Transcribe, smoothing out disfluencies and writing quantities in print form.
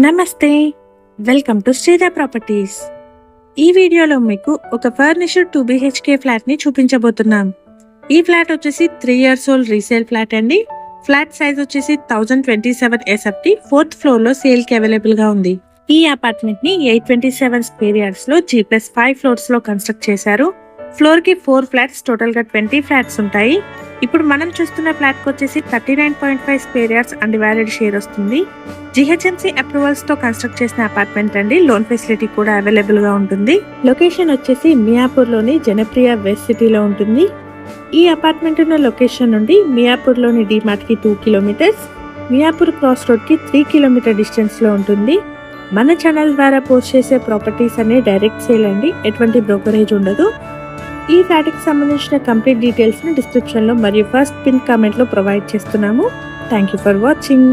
నమస్తే, welcome to Sridhar properties. ఈ వీడియోలో మీకు ఒక ఫర్నిష్డ్ 2 BHK ఫ్లాట్ ని చూపించబోతున్నాం. ఈ ఫ్లాట్ వచ్చేసి 3 years old రీసేల్ ఫ్లాట్ అండి. ఫ్లాట్ సైజ్ వచ్చేసి 1027 SFT 4th ఫ్లోర్ లో సేల్ కి అవైలబుల్ గా ఉంది. ఈ అపార్ట్మెంట్ ని 827 స్క్వేర్ యార్డ్స్ లో G+5 ఫ్లోర్స్ లో కన్స్ట్రక్ట్ చేశారు. ఫ్లోర్ కి 4 ఫ్లాట్స్, టోటల్ గా 20 ఫ్లాట్స్ ఉంటాయి. ఇప్పుడు మనం చూస్తున్న ఫ్లాట్ కి వచ్చేసి 39.5 స్క్వేర్ యార్డ్స్ అన్డివైడెడ్ షేర్ వస్తుంది. GHMC అప్రూవల్స్ తో కన్స్ట్రక్ట్ చేసిన అపార్ట్మెంట్ అండి. లోన్ ఫెసిలిటీ కూడా అవైలబుల్ గా ఉంటుంది. లొకేషన్ వచ్చేసి మియాపూర్ లోని జనప్రియ వెస్ట్ సిటీలో ఉంటుంది. ఈ అపార్ట్మెంట్ ఉన్న లొకేషన్ నుండి మియాపూర్ లోని డిమార్ట్ కి 2 kilometers, మియాపూర్ క్రాస్ రోడ్ కి 3 kilometer డిస్టెన్స్ లో ఉంటుంది. మన ఛానల్ ద్వారా పోస్ట్ చేసే ప్రాపర్టీస్ అనే డైరెక్ట్ సేల్ అండి, ఎటువంటి బ్రోకరేజ్ ఉండదు. ఈ ఫ్లాట్ కి సంబంధించిన కంప్లీట్ డీటెయిల్స్ ని డిస్క్రిప్షన్ లో మరియు ఫస్ట్ పిన్ కామెంట్ లో ప్రొవైడ్ చేస్తున్నాము. Thank you for watching.